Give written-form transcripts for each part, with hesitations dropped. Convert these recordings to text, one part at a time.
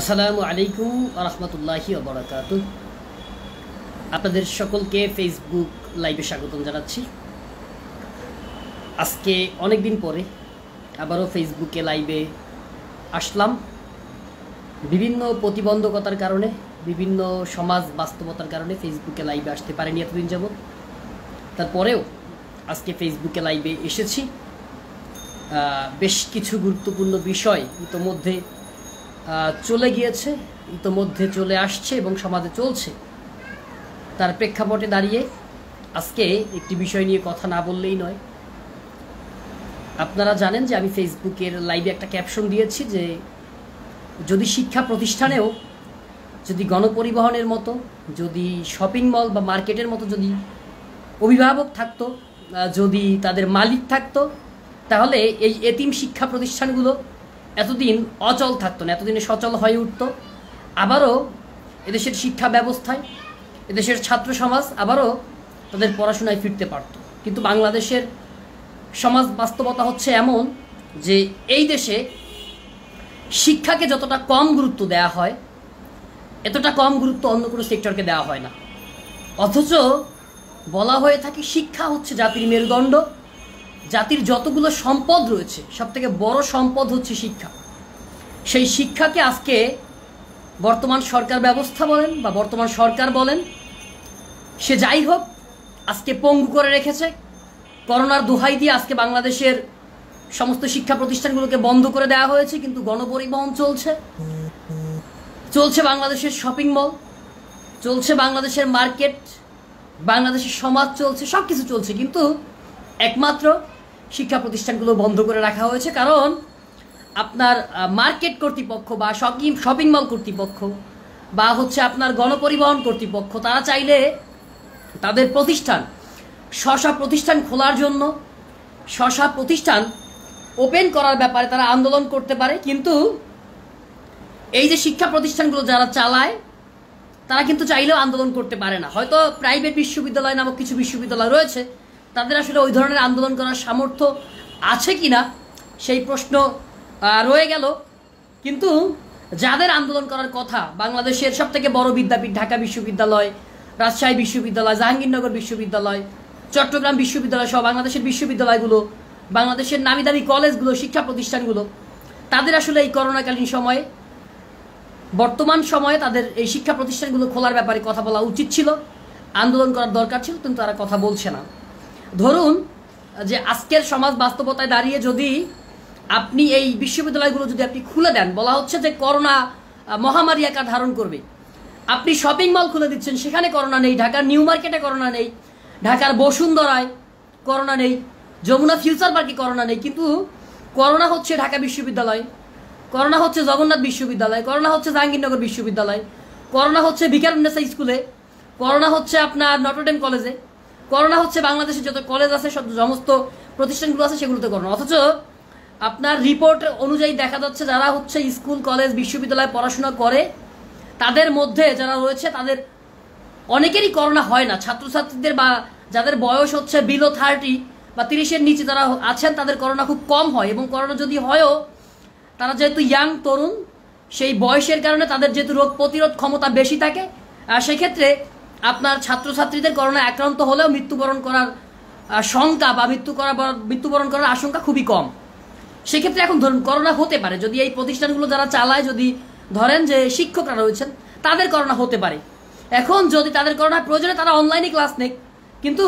আসসালামু আলাইকুম রহমতুল্লাহি ওবরাকাতু। আপনাদের সকলকে ফেসবুক লাইভে স্বাগতম জানাচ্ছি। আজকে অনেক দিন পরে আবারও ফেসবুকে লাইভে আসলাম। বিভিন্ন প্রতিবন্ধকতার কারণে, বিভিন্ন সমাজ বাস্তবতার কারণে ফেসবুকে লাইভে আসতে পারিনি এতদিন যাবৎ। তারপরেও আজকে ফেসবুকে লাইভে এসেছি। বেশ কিছু গুরুত্বপূর্ণ বিষয় ইতোমধ্যে চলে গিয়েছে, ইতোমধ্যে চলে আসছে এবং সমাজে চলছে। তার প্রেক্ষাপটে দাঁড়িয়ে আজকে একটি বিষয় নিয়ে কথা না বললেই নয়। আপনারা জানেন যে আমি ফেসবুকের লাইভে একটা ক্যাপশন দিয়েছি যে যদি শিক্ষা প্রতিষ্ঠানেও যদি গণপরিবহনের মতো, যদি শপিং মল বা মার্কেটের মতো যদি অভিভাবক থাকতো, যদি তাদের মালিক থাকতো, তাহলে এই এতিম শিক্ষা প্রতিষ্ঠানগুলো এতদিন অচল থাকতো না, এতদিনে সচল হয়ে উঠতো। আবারও এদেশের শিক্ষা ব্যবস্থায়, এদেশের ছাত্র সমাজ আবারও তাদের পড়াশোনায় ফিরতে পারত। কিন্তু বাংলাদেশের সমাজ বাস্তবতা হচ্ছে এমন যে এই দেশে শিক্ষাকে যতটা কম গুরুত্ব দেওয়া হয়, এতটা কম গুরুত্ব অন্য কোনো সেক্টরকে দেওয়া হয় না। অথচ বলা হয়ে থাকে শিক্ষা হচ্ছে জাতির মেরুদণ্ড, জাতির যতগুলো সম্পদ রয়েছে সবথেকে বড় সম্পদ হচ্ছে শিক্ষা। সেই শিক্ষাকে আজকে বর্তমান সরকার ব্যবস্থা বলেন বা বর্তমান সরকার বলেন, সে যাই হোক, আজকে পঙ্গু করে রেখেছে। করোনার দোহাই দিয়ে আজকে বাংলাদেশের সমস্ত শিক্ষা প্রতিষ্ঠানগুলোকে বন্ধ করে দেওয়া হয়েছে, কিন্তু গণপরিবহন চলছে, চলছে বাংলাদেশের শপিং মল, চলছে বাংলাদেশের মার্কেট, বাংলাদেশের সমাজ চলছে, সব কিছু চলছে, কিন্তু একমাত্র শিক্ষা প্রতিষ্ঠানগুলো বন্ধ করে রাখা হয়েছে। কারণ আপনার মার্কেট কর্তৃপক্ষ বা শপিং মল কর্তৃপক্ষ বা হচ্ছে আপনার গণপরিবহন কর্তৃপক্ষ, তারা চাইলে তাদের প্রতিষ্ঠান, স্ব প্রতিষ্ঠান খোলার জন্য, স্ব প্রতিষ্ঠান ওপেন করার ব্যাপারে তারা আন্দোলন করতে পারে। কিন্তু এই যে শিক্ষা প্রতিষ্ঠানগুলো যারা চালায়, তারা কিন্তু চাইলেও আন্দোলন করতে পারে না। হয়তো প্রাইভেট বিশ্ববিদ্যালয় নামক কিছু বিশ্ববিদ্যালয় রয়েছে, তাদের আসলে ওই ধরনের আন্দোলন করার সামর্থ্য আছে কি না সেই প্রশ্ন রয়ে গেল। কিন্তু যাদের আন্দোলন করার কথা, বাংলাদেশের সবথেকে বড় বিদ্যাপীঠ ঢাকা বিশ্ববিদ্যালয়, রাজশাহী বিশ্ববিদ্যালয়, জাহাঙ্গীরনগর বিশ্ববিদ্যালয়, চট্টগ্রাম বিশ্ববিদ্যালয় সহ বাংলাদেশের বিশ্ববিদ্যালয়গুলো, বাংলাদেশের নামি দামি কলেজগুলো, শিক্ষা প্রতিষ্ঠানগুলো, তাদের আসলে এই করোনাকালীন সময়ে, বর্তমান সময়ে তাদের এই শিক্ষা প্রতিষ্ঠানগুলো খোলার ব্যাপারে কথা বলা উচিত ছিল, আন্দোলন করার দরকার ছিল, কিন্তু তারা কথা বলছে না। ধরুন যে আজকের সমাজ বাস্তবতায় দাঁড়িয়ে যদি আপনি এই বিশ্ববিদ্যালয়গুলো যদি আপনি খুলে দেন, বলা হচ্ছে যে করোনা মহামারী আকার ধারণ করবে। আপনি শপিং মল খুলে দিচ্ছেন, সেখানে করোনা নেই, ঢাকার নিউ মার্কেটে করোনা নেই, ঢাকার বসুন্ধরায় করোনা নেই, যমুনা ফিউচার পার্কে করোনা নেই, কিন্তু করোনা হচ্ছে ঢাকা বিশ্ববিদ্যালয়, করোনা হচ্ছে জগন্নাথ বিশ্ববিদ্যালয়, করোনা হচ্ছে জাহাঙ্গীরনগর বিশ্ববিদ্যালয়, করোনা হচ্ছে ভিকারুন্নেসা স্কুলে, করোনা হচ্ছে আপনার নটরডেম কলেজে, করোনা হচ্ছে বাংলাদেশের যত কলেজ আছে, সমস্ত প্রতিষ্ঠানগুলো আছে সেগুলোতে করোনা। অথচ আপনার রিপোর্ট অনুযায়ী দেখা যাচ্ছে যারা হচ্ছে স্কুল কলেজ বিশ্ববিদ্যালয়ে পড়াশোনা করে, তাদের মধ্যে যারা রয়েছে তাদের অনেকেরই করোনা হয় না। ছাত্রছাত্রীদের বা যাদের বয়স হচ্ছে বিলো 30 বা 30-এর নিচে যারা আছেন, তাদের করোনা খুব কম হয়। এবং করোনা যদি হয়ও, তারা যেহেতু ইয়াং তরুণ, সেই বয়সের কারণে তাদের যেহেতু রোগ প্রতিরোধ ক্ষমতা বেশি থাকে, সেক্ষেত্রে আপনার ছাত্রছাত্রীদের করোনা আক্রান্ত হলেও মৃত্যুবরণ করার শঙ্কা বা মৃত্যুবরণ করার আশঙ্কা খুবই কম। সেক্ষেত্রে এখন ধরুন করোনা হতে পারে, যদি এই প্রতিষ্ঠানগুলো যারা চালায়, যদি ধরেন যে শিক্ষকরা রয়েছেন, তাদের করোনা হতে পারে। এখন যদি তাদের করোনার প্রয়োজনে তারা অনলাইনে ক্লাস নেক, কিন্তু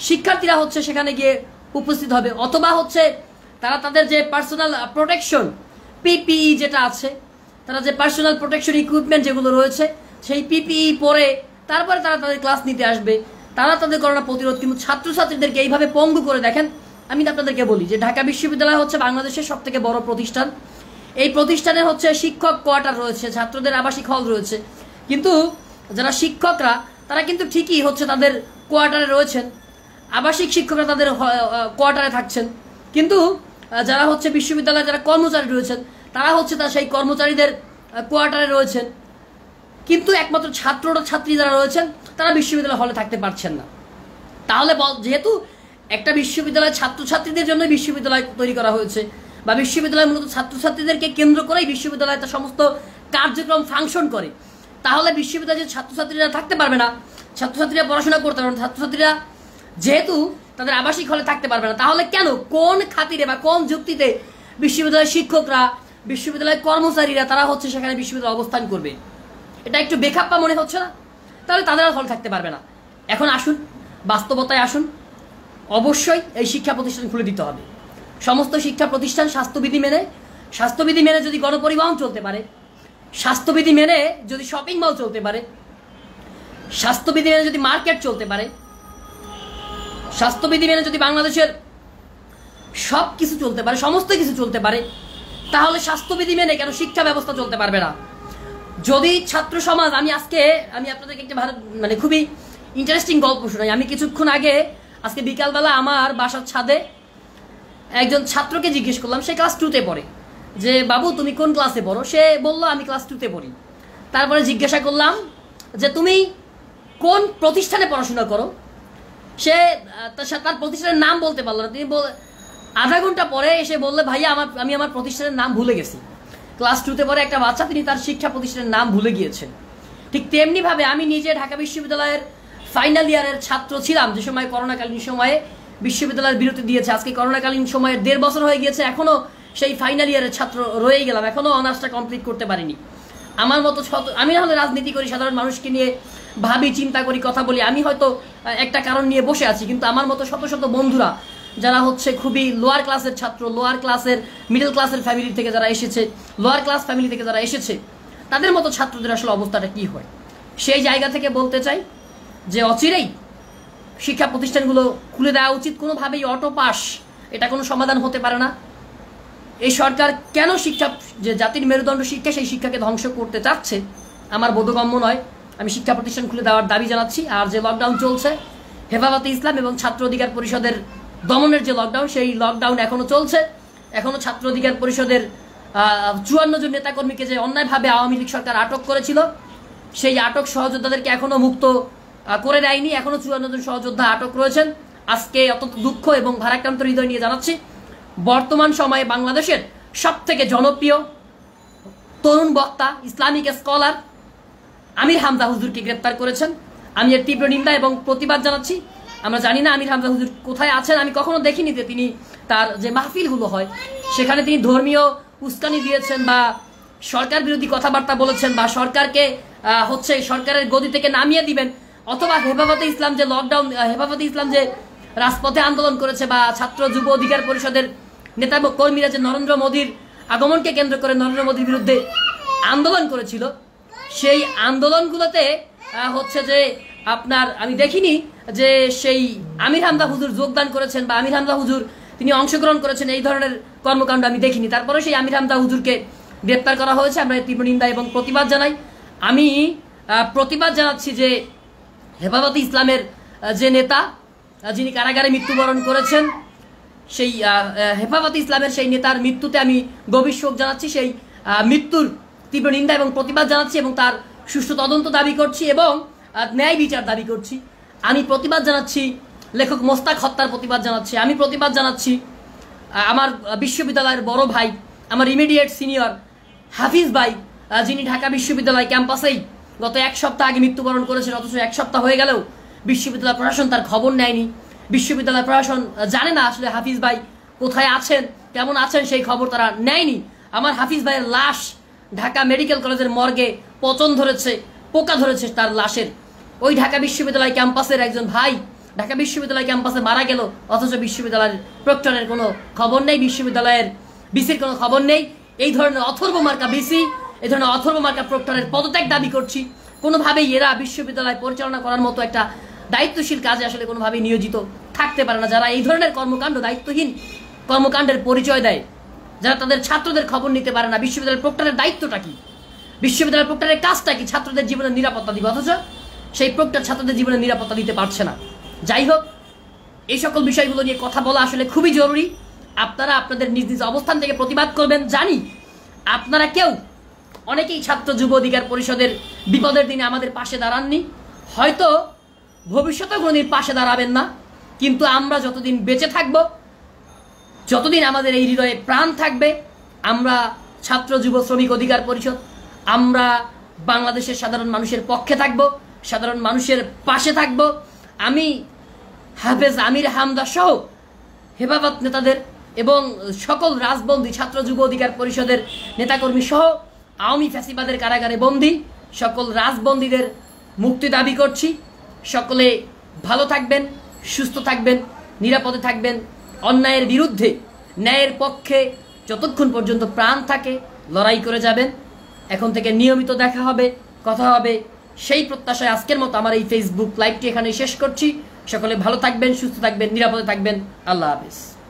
শিক্ষার্থীরা হচ্ছে সেখানে গিয়ে উপস্থিত হবে, অথবা হচ্ছে তারা তাদের যে পার্সোনাল প্রোটেকশন পিপিই যেটা আছে, তারা যে পার্সোনাল প্রোটেকশন ইকুইপমেন্ট যেগুলো রয়েছে, সেই পিপিই পরে তারপরে তারা তাদের ক্লাস নিতে আসবে, তারা তাদের করোনা প্রতিরোধ। কিন্তু ছাত্রছাত্রীদেরকে এইভাবে পঙ্গু করে দেখেন। আমি আপনাদেরকে বলি যে ঢাকা বিশ্ববিদ্যালয় হচ্ছে বাংলাদেশের সবথেকে বড় প্রতিষ্ঠান। এই প্রতিষ্ঠানের হচ্ছে শিক্ষক কোয়ার্টার রয়েছে, ছাত্রদের আবাসিক হল রয়েছে, কিন্তু যারা শিক্ষকরা তারা কিন্তু ঠিকই হচ্ছে তাদের কোয়ার্টারে রয়েছেন, আবাসিক শিক্ষকরা তাদের কোয়ার্টারে থাকছেন, কিন্তু যারা হচ্ছে বিশ্ববিদ্যালয়ে যারা কর্মচারী রয়েছেন, তারা হচ্ছে সেই কর্মচারীদের কোয়ার্টারে রয়েছেন। কিন্তু একমাত্র ছাত্রী যারা রয়েছেন, তারা বিশ্ববিদ্যালয় হলে থাকতে পারছেন না। তাহলে যেহেতু একটা বিশ্ববিদ্যালয় ছাত্রছাত্রীদের জন্য বিশ্ববিদ্যালয় তৈরি করা হয়েছে, বা বিশ্ববিদ্যালয় মূলত ছাত্রছাত্রীদেরকে কেন্দ্র করেই বিশ্ববিদ্যালয় তার সমস্ত কার্যক্রম ফাংশন করে, তাহলে বিশ্ববিদ্যালয়ের ছাত্রছাত্রীরা থাকতে পারবে না, ছাত্রছাত্রীরা পড়াশোনা করতে পারবে না, ছাত্রছাত্রীরা যেহেতু তাদের আবাসিক হলে থাকতে পারবে না, তাহলে কেন, কোন খাতিরে বা কোন যুক্তিতে বিশ্ববিদ্যালয়ের শিক্ষকরা, বিশ্ববিদ্যালয়ের কর্মচারীরা তারা হচ্ছে সেখানে বিশ্ববিদ্যালয়ে অবস্থান করবে? এটা একটু বেখাপ্পা মনে হচ্ছে না? তাহলে তাদের হল থাকতে পারবে না। এখন আসুন, বাস্তবতায় আসুন, অবশ্যই এই শিক্ষা প্রতিষ্ঠান খুলে দিতে হবে। সমস্ত শিক্ষা প্রতিষ্ঠান স্বাস্থ্যবিধি মেনে যদি গণপরিবহন চলতে পারে, স্বাস্থ্যবিধি মেনে যদি শপিং মল চলতে পারে, স্বাস্থ্যবিধি মেনে যদি মার্কেট চলতে পারে, স্বাস্থ্যবিধি মেনে যদি বাংলাদেশের সব কিছু চলতে পারে, সমস্ত কিছু চলতে পারে, তাহলে স্বাস্থ্যবিধি মেনে কেন শিক্ষা ব্যবস্থা চলতে পারবে না? যদি ছাত্র সমাজ, আমি আপনাদেরকে একটা মানে খুবই ইন্টারেস্টিং গল্প শোনাই। আমি কিছুক্ষণ আগে আজকে বিকালবেলা আমার বাসার ছাদে একজন ছাত্রকে জিজ্ঞেস করলাম, সে ক্লাস 2-তে পড়ে, যে বাবু তুমি কোন ক্লাসে পড়ো? সে বলল আমি ক্লাস 2-তে পড়ি। তারপরে জিজ্ঞাসা করলাম যে তুমি কোন প্রতিষ্ঠানে পড়াশোনা করো? সে তার প্রতিষ্ঠানের নাম বলতে পারলো না। তিনি আধা ঘন্টা পরে এসে বললে, ভাইয়া আমি আমার প্রতিষ্ঠানের নাম ভুলে গেছি। ক্লাস 2-তে পড়ে একটা বাচ্চা, তিনি তার শিক্ষা প্রতিষ্ঠানের নাম ভুলে গিয়েছেন। ঠিক তেমনিভাবে আমি নিজে ঢাকা বিশ্ববিদ্যালয়ের ফাইনাল ইয়ারের ছাত্র ছিলাম, যে সময় করোনাকালীন সময়ে বিশ্ববিদ্যালয়ের বিরতি দিয়েছে। আজকে করোনাকালীন সময়ের 1.5 বছর হয়ে গিয়েছে, এখনও সেই ফাইনাল ইয়ারের ছাত্র রয়ে গেলাম, এখনও অনার্সটা কমপ্লিট করতে পারিনি। আমার মতো আমি হলে রাজনীতি করি, সাধারণ মানুষকে নিয়ে ভাবি, চিন্তা করি, কথা বলি, আমি হয়তো একটা কারণ নিয়ে বসে আছি, কিন্তু আমার মতো শত শত বন্ধুরা যারা হচ্ছে খুবই লোয়ার ক্লাসের ছাত্র, লোয়ার ক্লাসের মিডল ক্লাসের ফ্যামিলি থেকে যারা এসেছে, লোয়ার ক্লাস ফ্যামিলি থেকে যারা এসেছে, তাদের মতো ছাত্রদের আসলে অবস্থাটা কি হয়? সেই জায়গা থেকে বলতে চাই যে অচিরেই শিক্ষা প্রতিষ্ঠানগুলো খুলে দেওয়া উচিত। কোনোভাবেই অটো পাস এটা কোনো সমাধান হতে পারে না। এই সরকার কেন শিক্ষা, যে জাতির মেরুদণ্ড শিক্ষা, সেই শিক্ষাকে ধ্বংস করতে চাচ্ছে আমার বোধগম্য নয়। আমি শিক্ষা প্রতিষ্ঠান খুলে দেওয়ার দাবি জানাচ্ছি। আর যে লকডাউন চলছে, হেফাজতে ইসলাম এবং ছাত্র অধিকার পরিষদের দমনের যে লকডাউন, সেই লকডাউন এখনো চলছে। এখনো ছাত্র অধিকার পরিষদের 54 জন নেতাকর্মীকে যে অন্যায়ভাবে আওয়ামী লীগ সরকার আটক করেছিল, সেই আটক সহযোদ্ধাদেরকে এখনো মুক্ত করে দেয়নি। এখনো 54 জন সহযোদ্ধা আটক রয়েছেন। আজকে অত্যন্ত দুঃখ এবং ভারাক্রান্ত হৃদয় নিয়ে জানাচ্ছি, বর্তমান সময়ে বাংলাদেশের সবথেকে জনপ্রিয় তরুণ বক্তা, ইসলামিক স্কলার আমির হামজা হুজুরকে গ্রেপ্তার করেছেন। আমি এর তীব্র নিন্দা এবং প্রতিবাদ জানাচ্ছি। আমরা জানি না আমির হামজা হুজুর কোথায় আছেন। আমি কখনো দেখিনি যে তিনি তার যে মাহফিলগুলো হয় সেখানে তিনি ধর্মীয় উস্কানি দিয়েছেন বা সরকার বিরোধী কথাবার্তা বলেছেন বা সরকারকে হচ্ছে সরকারের গদি থেকে নামিয়ে দিবেন, অথবা হেফাজতে ইসলাম যে লকডাউন, হেফাজতে ইসলাম যে রাজপথে আন্দোলন করেছে বা ছাত্র যুব অধিকার পরিষদের নেতা কর্মীরা যে নরেন্দ্র মোদীর আগমনকে কেন্দ্র করে নরেন্দ্র মোদীর বিরুদ্ধে আন্দোলন করেছিল, সেই আন্দোলনগুলোতে হচ্ছে যে আপনার আমি দেখিনি যে সেই আমির হামজা হুজুর যোগদান করেছেন বা আমির হামজা হুজুর তিনি অংশগ্রহণ করেছেন, এই ধরনের কর্মকাণ্ড আমি দেখিনি। তারপরে সেই আমির হামজা হুজুরকে গ্রেপ্তার করা হয়েছে। আমরা তীব্র নিন্দা এবং প্রতিবাদ জানাই। আমি প্রতিবাদ জানাচ্ছি যে হেফাজতে ইসলামের যে নেতা যিনি কারাগারে মৃত্যুবরণ করেছেন, সেই হেফাজতে ইসলামের সেই নেতার মৃত্যুতে আমি গভীর শোক জানাচ্ছি। সেই মৃত্যুর তীব্র নিন্দা এবং প্রতিবাদ জানাচ্ছি এবং তার সুষ্ঠু তদন্ত দাবি করছি এবং ন্যায় বিচার দাবি করছি। আমি প্রতিবাদ জানাচ্ছি লেখক মোস্তাক হত্যার প্রতিবাদ জানাচ্ছি। আমি প্রতিবাদ জানাচ্ছি আমার বিশ্ববিদ্যালয়ের বড় ভাই, আমার ইমিডিয়েট সিনিয়র হাফিজ ভাই, যিনি ঢাকা বিশ্ববিদ্যালয় ক্যাম্পাসেই গত 1 সপ্তাহ আগে মৃত্যুবরণ করেছেন। অথচ 1 সপ্তাহ হয়ে গেলেও বিশ্ববিদ্যালয় প্রশাসন তার খবর নেয়নি। বিশ্ববিদ্যালয় প্রশাসন জানে না আসলে হাফিজ ভাই কোথায় আছেন, কেমন আছেন, সেই খবর তারা নেয়নি। আমার হাফিজ ভাইয়ের লাশ ঢাকা মেডিকেল কলেজের মর্গে পচন ধরেছে, পোকা ধরেছে তার লাশের। ওই ঢাকা বিশ্ববিদ্যালয় ক্যাম্পাসের একজন ভাই ঢাকা বিশ্ববিদ্যালয় ক্যাম্পাসে মারা গেল, অথচ বিশ্ববিদ্যালয়ের প্রক্টরের কোনো খবর নেই, বিশ্ববিদ্যালয়ের বিসির কোনো খবর নেই। এই ধরনের অথর্ব মার্কা বিসি, এই ধরনের অথর্ব মার্কা প্রক্টরের পদত্যাগ দাবি করছি। কোনোভাবেই এরা বিশ্ববিদ্যালয় পরিচালনা করার মতো একটা দায়িত্বশীল কাজে আসলে কোনোভাবেই নিয়োজিত থাকতে পারে না। যারা এই ধরনের কর্মকাণ্ড, দায়িত্বহীন কর্মকাণ্ডের পরিচয় দেয়, যারা তাদের ছাত্রদের খবর নিতে পারে না, বিশ্ববিদ্যালয়ের প্রক্টরের দায়িত্বটা কি, বিশ্ববিদ্যালয়ের প্রক্টরের কাজটা কি, ছাত্রদের জীবনের নিরাপত্তা দিবে, অথচ সেই প্রক্টর ছাত্রদের জীবনের নিরাপত্তা দিতে পারছে না। যাই হোক, এই সকল বিষয়গুলো নিয়ে কথা বলা আসলে খুবই জরুরি। আপনারা আপনাদের নিজ নিজ অবস্থান থেকে প্রতিবাদ করবেন। জানি আপনারা কেউ, অনেকেই ছাত্র যুব অধিকার পরিষদের বিপদের দিনে আমাদের পাশে দাঁড়াননি, হয়তো ভবিষ্যতেও কোনোদিন পাশে দাঁড়াবেন না, কিন্তু আমরা যতদিন বেঁচে থাকব, যতদিন আমাদের এই হৃদয়ে প্রাণ থাকবে, আমরা ছাত্র যুব শ্রমিক অধিকার পরিষদ, আমরা বাংলাদেশের সাধারণ মানুষের পক্ষে থাকব, সাধারণ মানুষের পাশে থাকব। আমি হাফেজ আমির হামদা সহ হেফাজত নেতাদের এবং সকল রাজবন্দী ছাত্র যুব অধিকার পরিষদের নেতাকর্মী সহ আওয়ামী ফ্যাসিবাদের কারাগারে বন্দী সকল রাজবন্দীদের মুক্তি দাবি করছি। সকলে ভালো থাকবেন, সুস্থ থাকবেন, নিরাপদে থাকবেন, অন্যায়ের বিরুদ্ধে ন্যায়ের পক্ষে যতক্ষণ পর্যন্ত প্রাণ থাকে লড়াই করে যাবেন। এখন থেকে নিয়মিত দেখা হবে, কথা হবে, সেই প্রত্যাশায় আজকের মতো আমার এই ফেসবুক লাইভটি এখানে শেষ করছি। সকলে ভালো থাকবেন, সুস্থ থাকবেন, নিরাপদে থাকবেন। আল্লাহ হাফেজ।